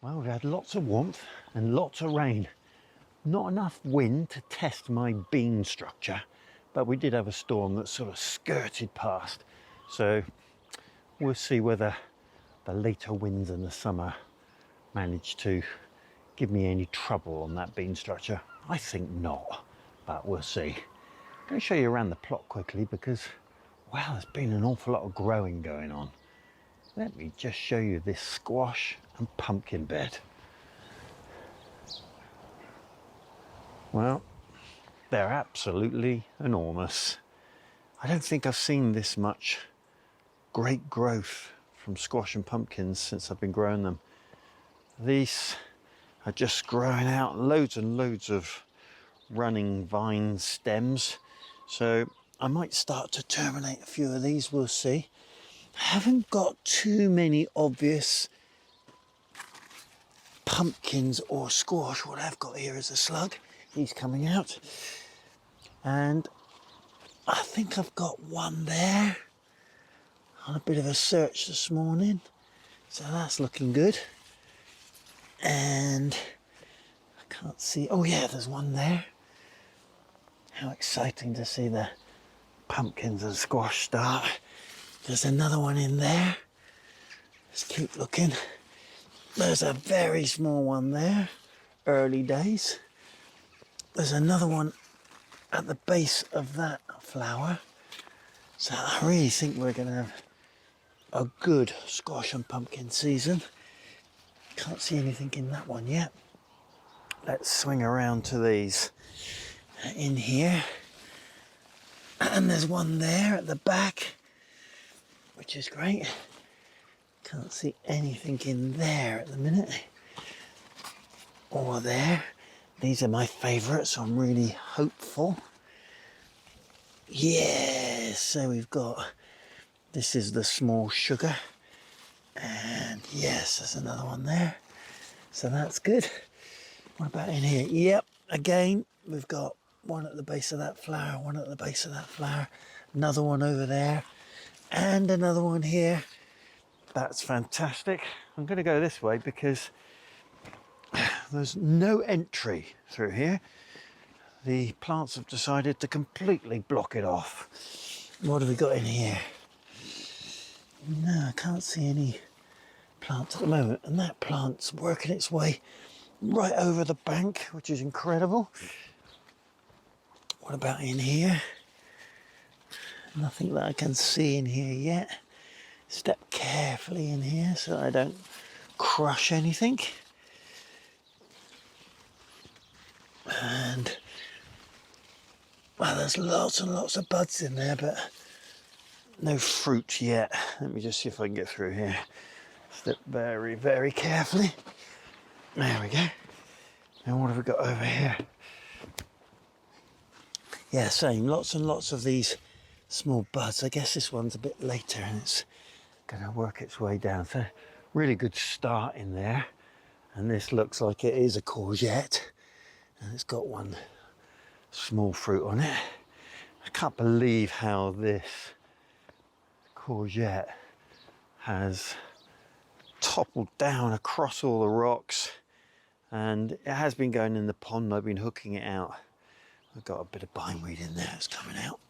Well, we've had lots of warmth and lots of rain. Not enough wind to test my bean structure, but we did have a storm that sort of skirted past. So we'll see whether the later winds in the summer manage to give me any trouble on that bean structure. I think not, but we'll see. I'm going to show you around the plot quickly because, wow, there's been an awful lot of growing going on. Let me just show you this squash and pumpkin bed. Well, they're absolutely enormous. I don't think I've seen this much great growth from squash and pumpkins since I've been growing them. These are just growing out loads and loads of running vine stems. So I might start to terminate a few of these, we'll see. I haven't got too many obvious pumpkins or squash. What I've got here is a slug. He's coming out. And I think I've got one there on a bit of a search this morning. So that's looking good. And I can't see, oh yeah, there's one there. How exciting to see the pumpkins and squash start. There's another one in there. Let's keep looking. There's a very small one there, early days. There's another one at the base of that flower. So I really think we're going to have a good squash and pumpkin season. Can't see anything in that one yet. Let's swing around to these in here. And there's one there at the back, which is great. Can't see anything in there at the minute. Or there. These are my favourites, so I'm really hopeful. Yes, so we've got, this is the small sugar. And yes, there's another one there. So that's good. What about in here? Yep, again, we've got one at the base of that flower, one at the base of that flower, another one over there, and another one here. That's fantastic. I'm going to go this way because there's no entry through here. The plants have decided to completely block it off. What have we got in here? No, I can't see any plants at the moment. And that plant's working its way right over the bank, which is incredible. What about in here? Nothing that I can see in here yet. Step carefully in here so I don't crush anything. And well, there's lots and lots of buds in there, but no fruit yet. Let me just see if I can get through here. Step very, very carefully. There we go. And what have we got over here? Yeah, same. Lots and lots of these small buds. I guess this one's a bit later and it's going to work its way down. So really good start in there. And this looks like it is a courgette. And it's got one small fruit on it. I can't believe how this courgette has toppled down across all the rocks. And it has been going in the pond. I've been hooking it out. I've got a bit of bindweed in there that's coming out.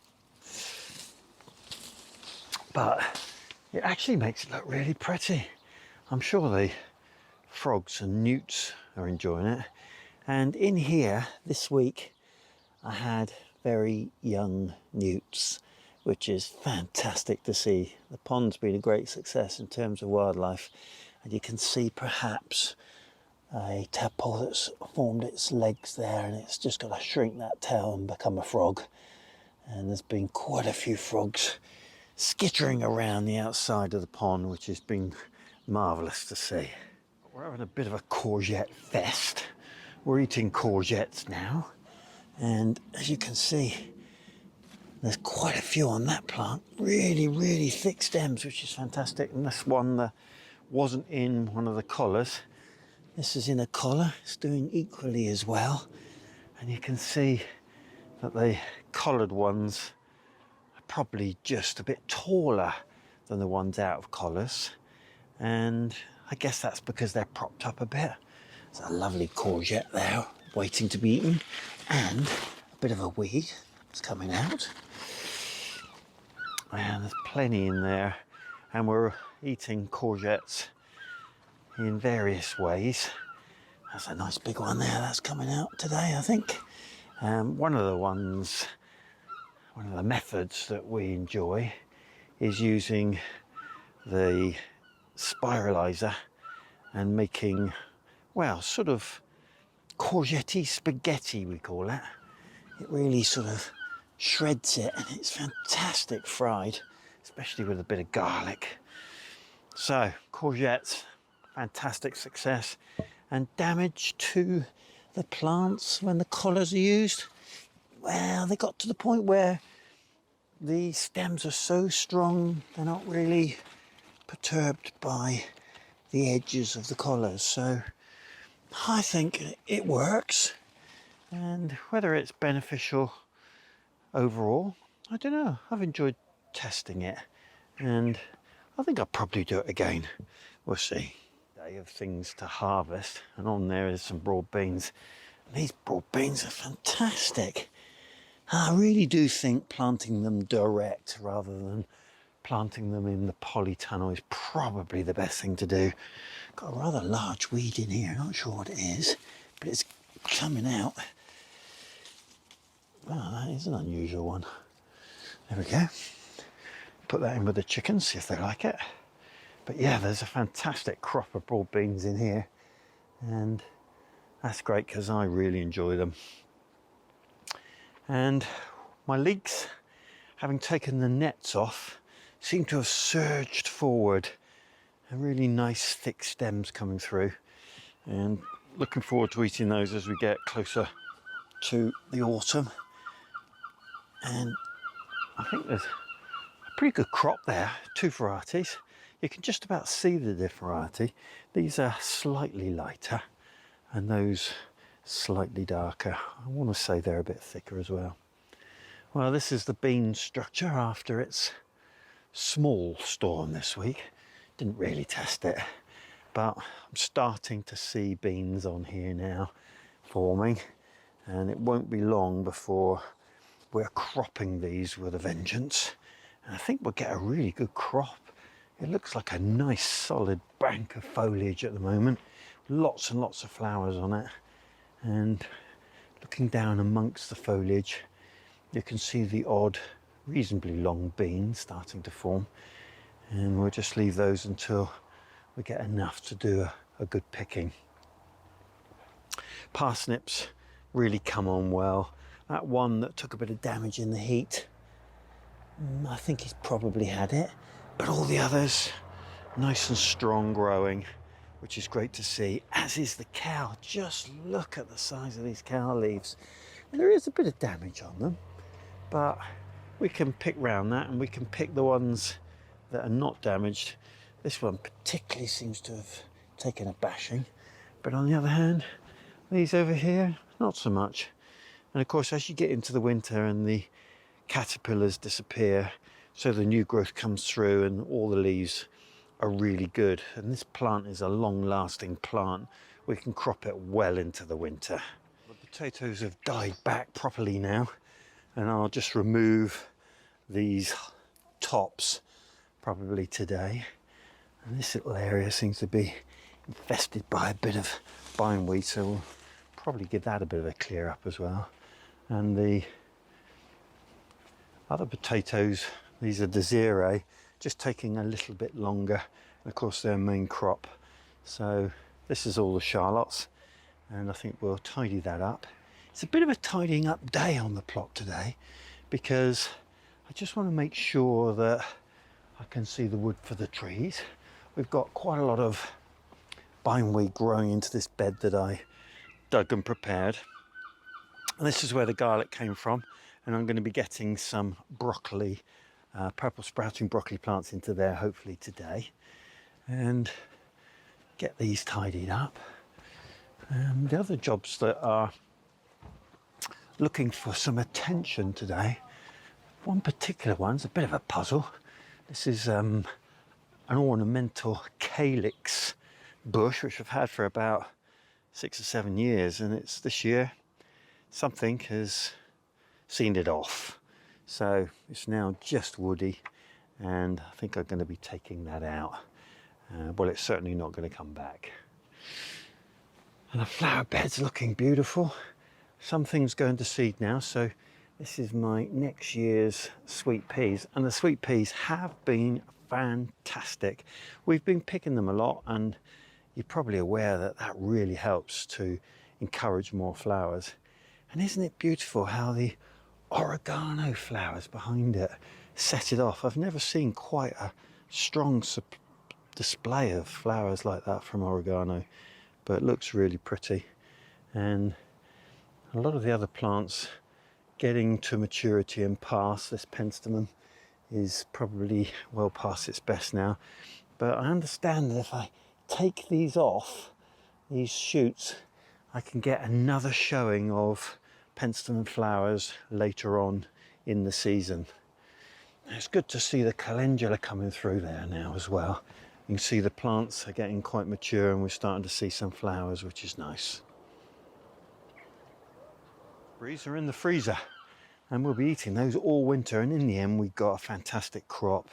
But it actually makes it look really pretty. I'm sure the frogs and newts are enjoying it. And in here this week I had very young newts, which is fantastic to see. The pond's been a great success in terms of wildlife, and you can see perhaps a tadpole that's formed its legs there, and it's just got to shrink that tail and become a frog. And there's been quite a few frogs skittering around the outside of the pond, which has been marvellous to see. We're having a bit of a courgette fest. We're eating courgettes now, and as you can see, there's quite a few on that plant. Really, really thick stems, which is fantastic. And this one that wasn't in one of the collars. This is in a collar, it's doing equally as well. And you can see that the collared ones are probably just a bit taller than the ones out of collars. And I guess that's because they're propped up a bit. There's a lovely courgette there waiting to be eaten, and a bit of a weed that's coming out. And there's plenty in there, and we're eating courgettes in various ways. That's a nice big one there that's coming out today, I think. One of the methods that we enjoy is using the spiralizer and making, well, sort of courgette spaghetti, we call it. It really sort of shreds it, and it's fantastic fried, especially with a bit of garlic. So courgettes, fantastic success. And damage to the plants when the collars are used, well, they got to the point where the stems are so strong they're not really perturbed by the edges of the collars. So I think it works, and whether it's beneficial overall, I don't know. I've enjoyed testing it, and I think I'll probably do it again. We'll see. Day of things to harvest, and on there is some broad beans. And these broad beans are fantastic. I really do think planting them direct rather than planting them in the polytunnel is probably the best thing to do. Got a rather large weed in here, not sure what it is, but it's coming out. Well, that is an unusual one. There we go. Put that in with the chickens, see if they like it. But yeah, there's a fantastic crop of broad beans in here, and that's great because I really enjoy them. And my leeks, having taken the nets off, seem to have surged forward, and really nice thick stems coming through, and looking forward to eating those as we get closer to the autumn. And I think there's a pretty good crop there, 2 varieties. You can just about see the variety. These are slightly lighter and those slightly darker. I want to say they're a bit thicker as well. Well, this is the bean structure after its small storm this week. Didn't really test it, but I'm starting to see beans on here now forming, and it won't be long before we're cropping these with a vengeance. And I think we'll get a really good crop. It looks like a nice solid bank of foliage at the moment. Lots and lots of flowers on it. And looking down amongst the foliage, you can see the odd, reasonably long beans starting to form. And we'll just leave those until we get enough to do a good picking. Parsnips really come on well. That one that took a bit of damage in the heat, I think he's probably had it. But all the others, nice and strong growing, which is great to see, as is the cow. Just look at the size of these cow leaves. And there is a bit of damage on them, but we can pick round that, and we can pick the ones that are not damaged. This one particularly seems to have taken a bashing, but on the other hand, these over here, not so much. And of course, as you get into the winter and the caterpillars disappear, so the new growth comes through and all the leaves are really good. And this plant is a long-lasting plant. We can crop it well into the winter. The potatoes have died back properly now, and I'll just remove these tops probably today. And this little area seems to be infested by a bit of bindweed, so we'll probably give that a bit of a clear up as well. And the other potatoes, these are Desiree, just taking a little bit longer. And of course, their main crop. So this is all the Charlottes, and I think we'll tidy that up. It's a bit of a tidying up day on the plot today, because I just want to make sure that I can see the wood for the trees. We've got quite a lot of bindweed growing into this bed that I dug and prepared. And this is where the garlic came from, and I'm going to be getting some broccoli, purple sprouting broccoli plants into there hopefully today, and get these tidied up. The other jobs that are looking for some attention today, one particular one's a bit of a puzzle. This is an ornamental calyx bush, which I've had for about 6 or 7 years, and it's this year something has seen it off. So it's now just woody, and I think I'm going to be taking that out. Well, it's certainly not going to come back. And the flower bed's looking beautiful. Some things going to seed now, so this is my next year's sweet peas, and the sweet peas have been fantastic. We've been picking them a lot, and you're probably aware that that really helps to encourage more flowers. And isn't it beautiful how the oregano flowers behind it set it off? I've never seen quite a strong display of flowers like that from oregano, but it looks really pretty. And a lot of the other plants getting to maturity and past. This penstemon is probably well past its best now, but I understand that if I take these off, these shoots, I can get another showing of penstemon flowers later on in the season. It's good to see the calendula coming through there now as well. You can see the plants are getting quite mature, and we're starting to see some flowers, which is nice. Breeze are in the freezer, and we'll be eating those all winter, and in the end we got a fantastic crop.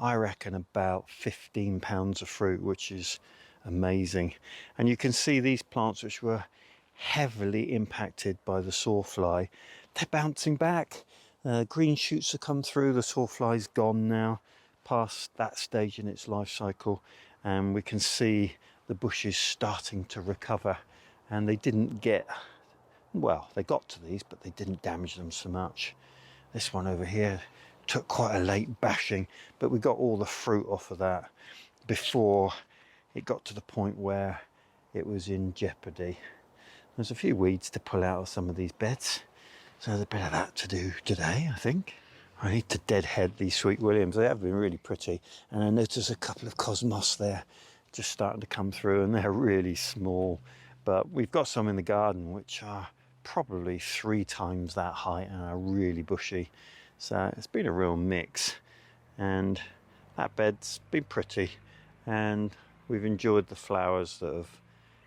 I reckon about 15 pounds of fruit, which is amazing. And you can see these plants, which were heavily impacted by the sawfly, they're bouncing back. Green shoots have come through. The sawfly's gone now, past that stage in its life cycle, and we can see the bushes starting to recover. And they didn't get, well, they got to these, but they didn't damage them so much. This one over here took quite a late bashing, but we got all the fruit off of that before it got to the point where it was in jeopardy. There's a few weeds to pull out of some of these beds, so there's a bit of that to do today, I think. I need to deadhead these sweet williams. They have been really pretty, and I notice a couple of cosmos there just starting to come through, and they're really small, but we've got some in the garden which are probably 3 times that height and are really bushy. So it's been a real mix, and that bed's been pretty, and we've enjoyed the flowers that have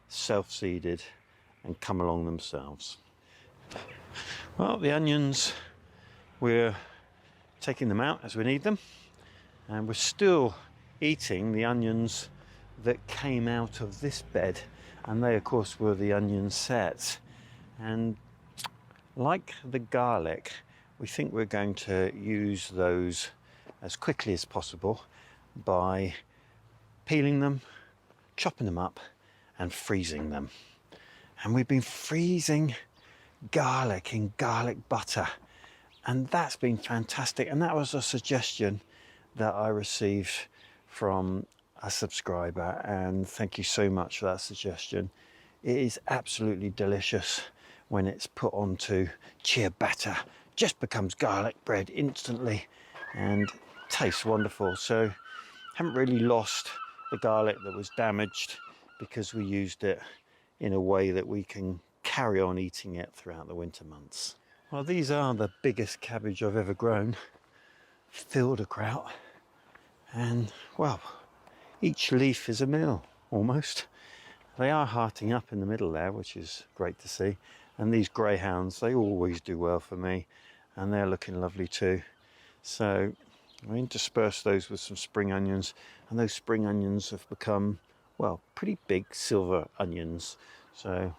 self-seeded and come along themselves. Well, the onions, we're taking them out as we need them, and we're still eating the onions that came out of this bed, and they of course were the onion sets. And like the garlic, we think we're going to use those as quickly as possible by peeling them, chopping them up and freezing them. And we've been freezing garlic in garlic butter, and that's been fantastic. And that was a suggestion that I received from a subscriber, and thank you so much for that suggestion. It is absolutely delicious when it's put onto ciabatta. Just becomes garlic bread instantly and tastes wonderful. So haven't really lost the garlic that was damaged, because we used it in a way that we can carry on eating it throughout the winter months. Well, these are the biggest cabbage I've ever grown, Filderkraut, and well, each leaf is a meal almost. They are hearting up in the middle there, which is great to see. And these greyhounds, they always do well for me, and they're looking lovely too. So I intersperse those with some spring onions, and those spring onions have become, well, pretty big silver onions, so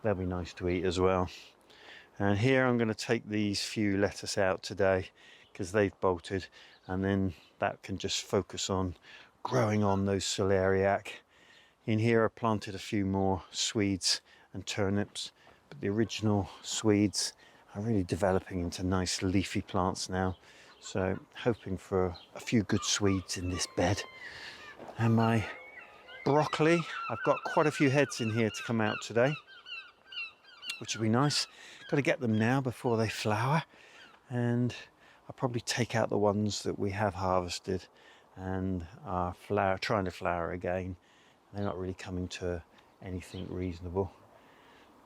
they'll be nice to eat as well. And here I'm going to take these few lettuce out today because they've bolted, and then that can just focus on growing on those celeriac. In here I planted a few more Swedes and turnips, but the original Swedes are really developing into nice leafy plants now, so hoping for a few good Swedes in this bed. And my broccoli, I've got quite a few heads in here to come out today, which will be nice. Got to get them now before they flower, and I'll probably take out the ones that we have harvested and are trying to flower again. They're not really coming to anything reasonable.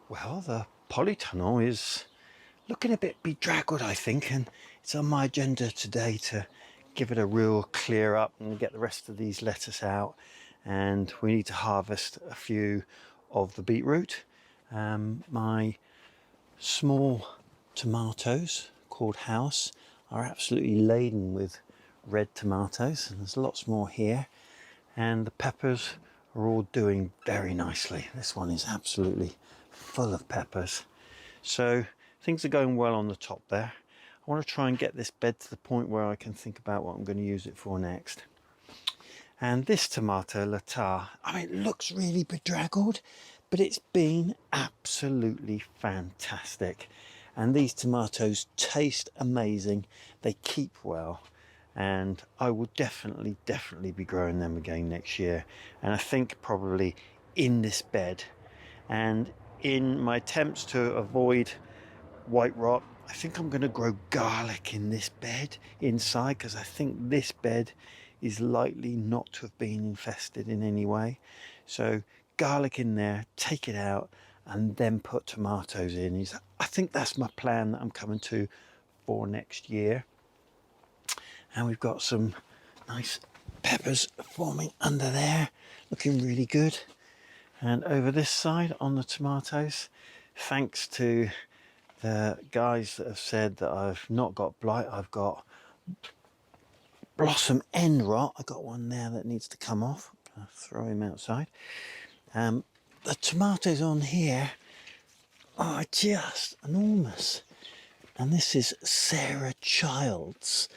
Well, the Polytunnel is looking a bit bedraggled, I think, and it's on my agenda today to give it a real clear up and get the rest of these lettuce out and we need to harvest a few of the beetroot. My small tomatoes called House are absolutely laden with red tomatoes, and there's lots more here, and the peppers are all doing very nicely. This one is absolutely full of peppers, so things are going well on the top there. I want to try and get this bed to the point where I can think about what I'm going to use it for next. And this tomato Latar, I mean, it looks really bedraggled, but it's been absolutely fantastic. And these tomatoes taste amazing, they keep well, and I will definitely be growing them again next year. And I think probably in this bed. And in my attempts to avoid white rot, I think I'm going to grow garlic in this bed inside, because I think this bed is likely not to have been infested in any way. So garlic in there, take it out, and then put tomatoes in. I think that's my plan that I'm coming to for next year. And we've got some nice peppers forming under there, looking really good. And over this side on the tomatoes, thanks to the guys that have said that I've not got blight, I've got blossom end rot. I got one there that needs to come off. I'll throw him outside. The tomatoes on here are just enormous, and this is Sarah Child's.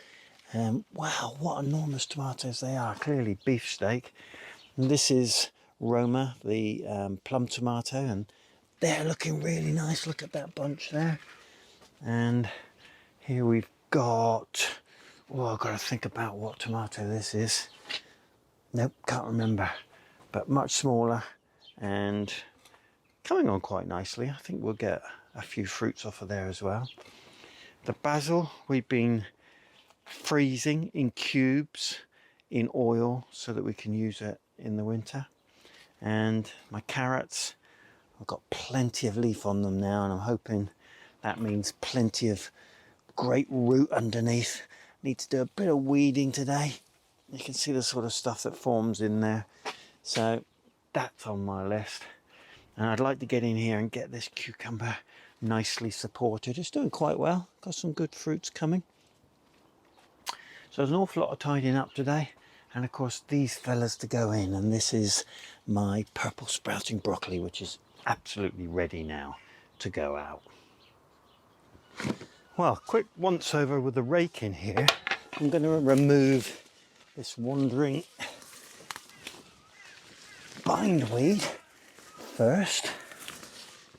Wow, what enormous tomatoes they are, clearly beefsteak. And this is Roma, the plum tomato, and they're looking really nice. Look at that bunch there. And here we've got, well, I've got to think about what tomato this is. Nope, can't remember, but much smaller and coming on quite nicely. I think we'll get a few fruits off of there as well. The basil we've been freezing in cubes in oil so that we can use it in the winter. And my carrots, I've got plenty of leaf on them now, and I'm hoping that means plenty of great root underneath. Need to do a bit of weeding today. You can see the sort of stuff that forms in there. So that's on my list. And I'd like to get in here and get this cucumber nicely supported. It's doing quite well. Got some good fruits coming. So there's an awful lot of tidying up today. And of course these fellas to go in. And this is my purple sprouting broccoli, which is absolutely ready now to go out. Well, quick once over with the rake in here. I'm going to remove this wandering bindweed first,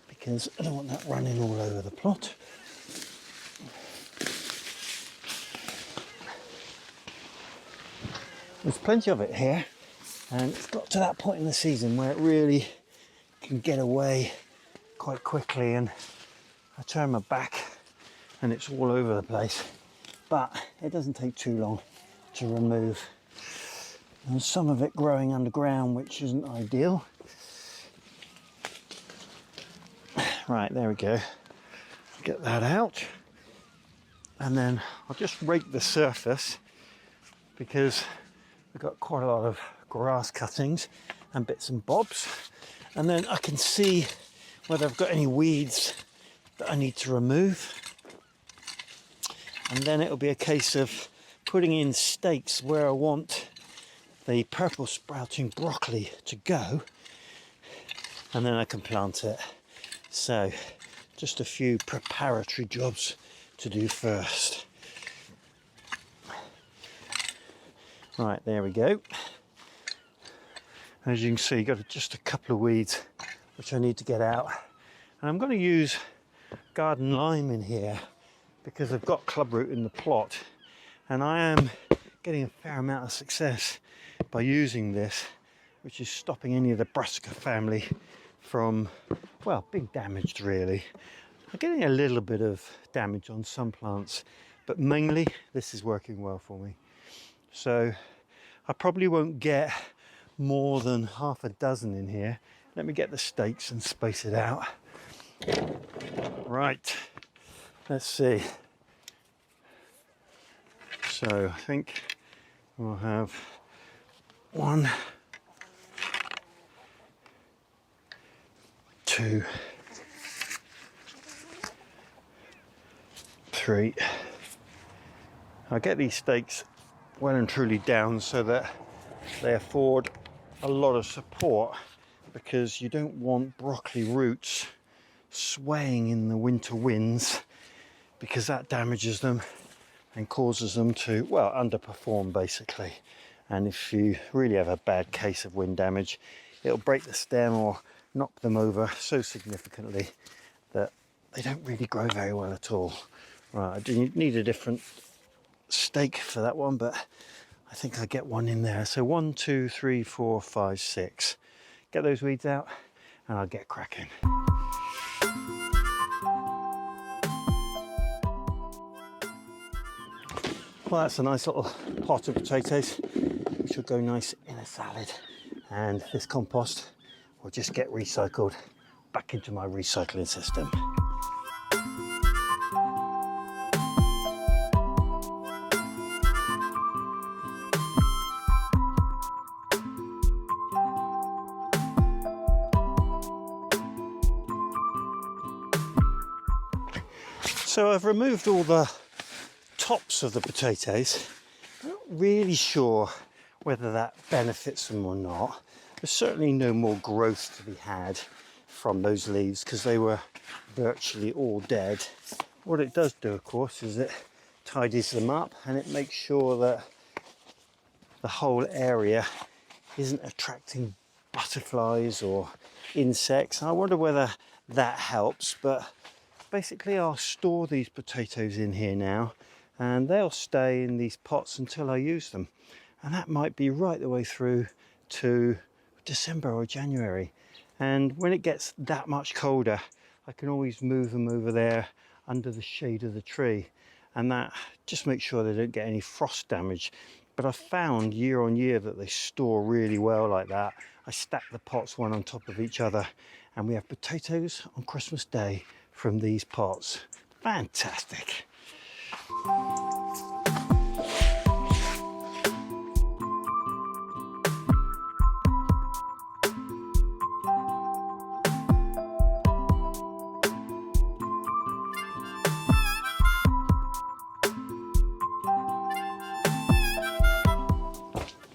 because I don't want that running all over the plot. There's plenty of it here, and it's got to that point in the season where it really can get away quite quickly, and I turn my back and it's all over the place, but it doesn't take too long to remove. And some of it growing underground, which isn't ideal. Right, there we go. Get that out, and then I'll just rake the surface, because we've got quite a lot of grass cuttings and bits and bobs, and then I can see whether I've got any weeds that I need to remove. And then it'll be a case of putting in stakes where I want the purple sprouting broccoli to go, and then I can plant it. So just a few preparatory jobs to do first. Right, there we go. As you can see, got just a couple of weeds which I need to get out. And I'm going to use garden lime in here because I've got clubroot in the plot, and I am getting a fair amount of success by using this, which is stopping any of the brassica family from, well, being damaged really. I'm getting a little bit of damage on some plants, but mainly this is working well for me. So I probably won't get more than half a dozen in here. Let me get the stakes and space it out. Right, let's see. So I think we'll have 1, 2, 3. I get these stakes well and truly down so that they afford a lot of support, because you don't want broccoli roots swaying in the winter winds, because that damages them and causes them to, well, underperform basically. And if you really have a bad case of wind damage, it'll break the stem or knock them over so significantly that they don't really grow very well at all. Right, I do need a different stake for that one, but I think I get one in there. So 1, 2, 3, 4, 5, 6. Get those weeds out and I'll get cracking. Well, that's a nice little pot of potatoes, which will go nice in a salad. And this compost will just get recycled back into my recycling system. So I've removed all the tops of the potatoes. I'm not really sure whether that benefits them or not. There's certainly no more growth to be had from those leaves because they were virtually all dead. What it does do, of course, is it tidies them up and it makes sure that the whole area isn't attracting butterflies or insects. I wonder whether that helps, but basically I'll store these potatoes in here now and they'll stay in these pots until I use them. And that might be right the way through to December or January. And when it gets that much colder, I can always move them over there under the shade of the tree. And that just makes sure they don't get any frost damage. But I've found year on year that they store really well like that. I stack the pots one on top of each other and we have potatoes on Christmas Day from these pots. Fantastic.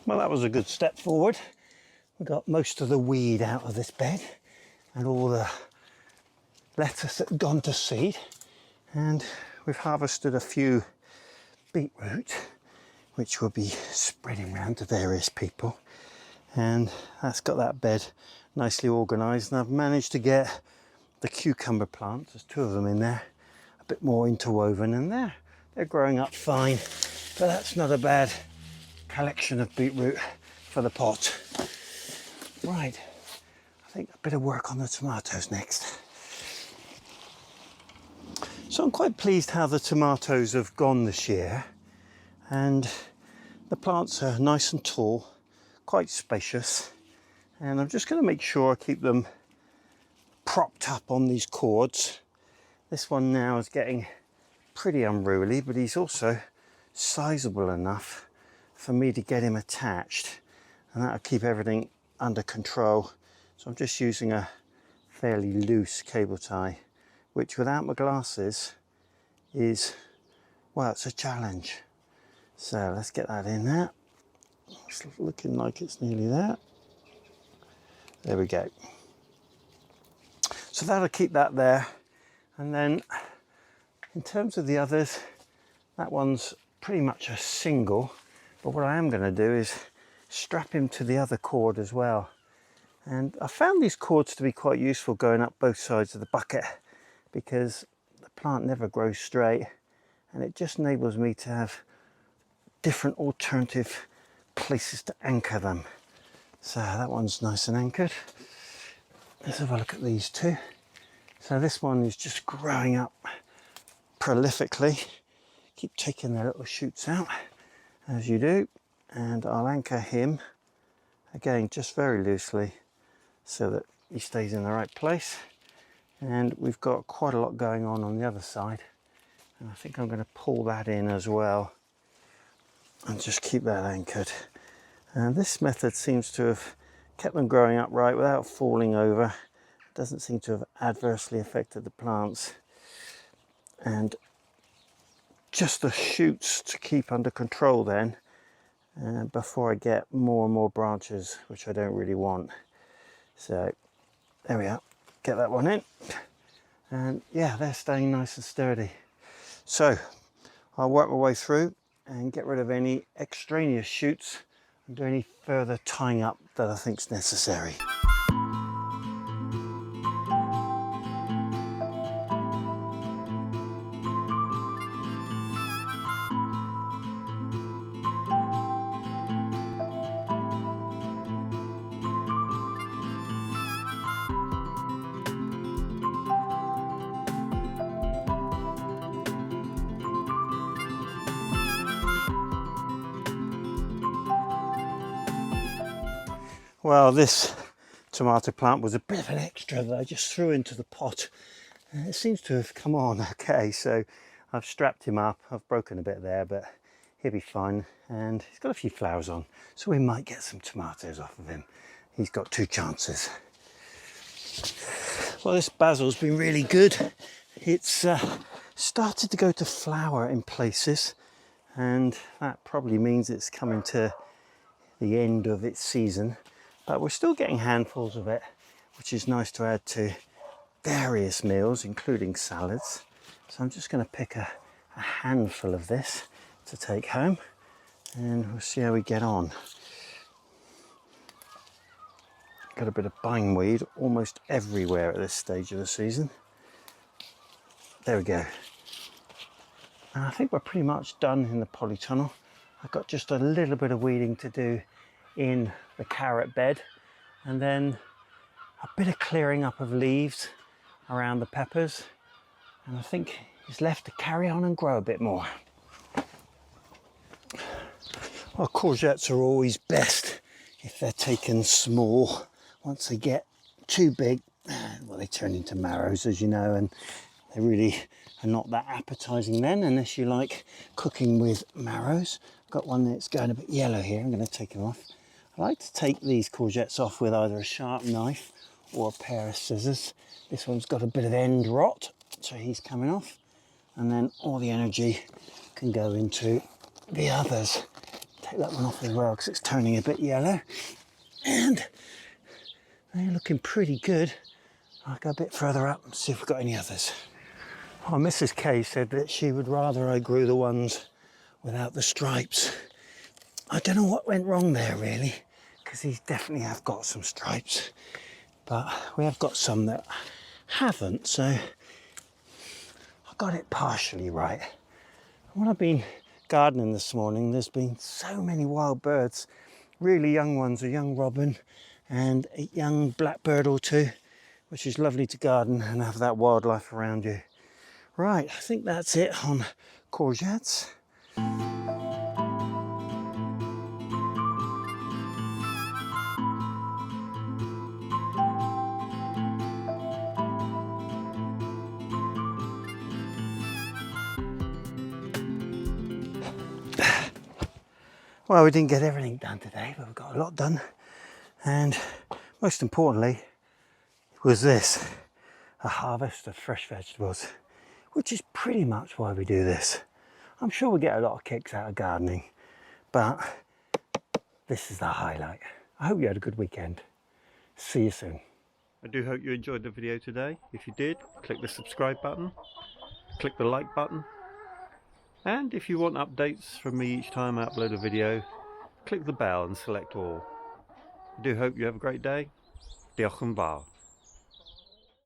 Well, that was a good step forward. We got most of the weed out of this bed and all the lettuce that had gone to seed, and we've harvested a few beetroot which will be spreading around to various people, and that's got that bed nicely organized. And I've managed to get the cucumber plants, there's 2 of them in there, a bit more interwoven, and they're growing up fine. But that's not a bad collection of beetroot for the pot. Right, I think a bit of work on the tomatoes next. So I'm quite pleased how the tomatoes have gone this year, and the plants are nice and tall, quite spacious, and I'm just going to make sure I keep them propped up on these cords. This one now is getting pretty unruly, but he's also sizable enough for me to get him attached, and that'll keep everything under control. So I'm just using a fairly loose cable tie, which without my glasses is, well, it's a challenge. So let's get that in there. It's looking like it's nearly there. There we go. So that'll keep that there. And then in terms of the others, that one's pretty much a single, but what I am going to do is strap him to the other cord as well. And I found these cords to be quite useful going up both sides of the bucket, because the plant never grows straight and it just enables me to have different alternative places to anchor them. So that one's nice and anchored. Let's have a look at these 2. So this one is just growing up prolifically. Keep taking their little shoots out as you do, and I'll anchor him again just very loosely so that he stays in the right place. And we've got quite a lot going on the other side, and I think I'm going to pull that in as well and just keep that anchored. And this method seems to have kept them growing upright without falling over. doesn't seem to have adversely affected the plants. And just the shoots to keep under control then, before I get more and more branches, which I don't really want. So there we are, get that one in, and yeah, they're staying nice and sturdy. So I'll work my way through and get rid of any extraneous shoots and do any further tying up that I think is necessary. Well, this tomato plant was a bit of an extra that I just threw into the pot. It seems to have come on okay, so I've strapped him up. I've broken a bit there, but he'll be fine. And he's got a few flowers on, so we might get some tomatoes off of him. He's got 2 chances. Well, this basil's been really good. It's started to go to flower in places, and that probably means it's coming to the end of its season. But we're still getting handfuls of it, which is nice to add to various meals, including salads. So I'm just going to pick a handful of this to take home, and we'll see how we get on. Got a bit of bindweed almost everywhere at this stage of the season. There we go. And I think we're pretty much done in the polytunnel. I've got just a little bit of weeding to do in the carrot bed, and then a bit of clearing up of leaves around the peppers, and I think it's left to carry on and grow a bit more. Well, courgettes are always best if they're taken small. Once they get too big, well, they turn into marrows, as you know, and they really are not that appetizing then, unless you like cooking with marrows. I've got one that's going a bit yellow here. I'm going to take him off. I like to take these courgettes off with either a sharp knife or a pair of scissors. This one's got a bit of end rot, so he's coming off, and then all the energy can go into the others. Take that one off as well because it's turning a bit yellow, and they're looking pretty good. I'll go a bit further up and see if we've got any others. Well, Mrs. K said that she would rather I grew the ones without the stripes. I don't know what went wrong there really, because these definitely have got some stripes, but we have got some that haven't, so I got it partially right. When I've been gardening this morning, there's been so many wild birds, really young ones, a young robin and a young blackbird or 2, which is lovely to garden and have that wildlife around you. Right, I think that's it on courgettes. Well, we didn't get everything done today, but we got a lot done. And most importantly was this, a harvest of fresh vegetables, which is pretty much why we do this. I'm sure we get a lot of kicks out of gardening, but this is the highlight. I hope you had a good weekend. See you soon. I do hope you enjoyed the video today. If you did, click the subscribe button, click the like button, and if you want updates from me each time I upload a video, click the bell and select all. I do hope you have a great day. Diolch yn fawr.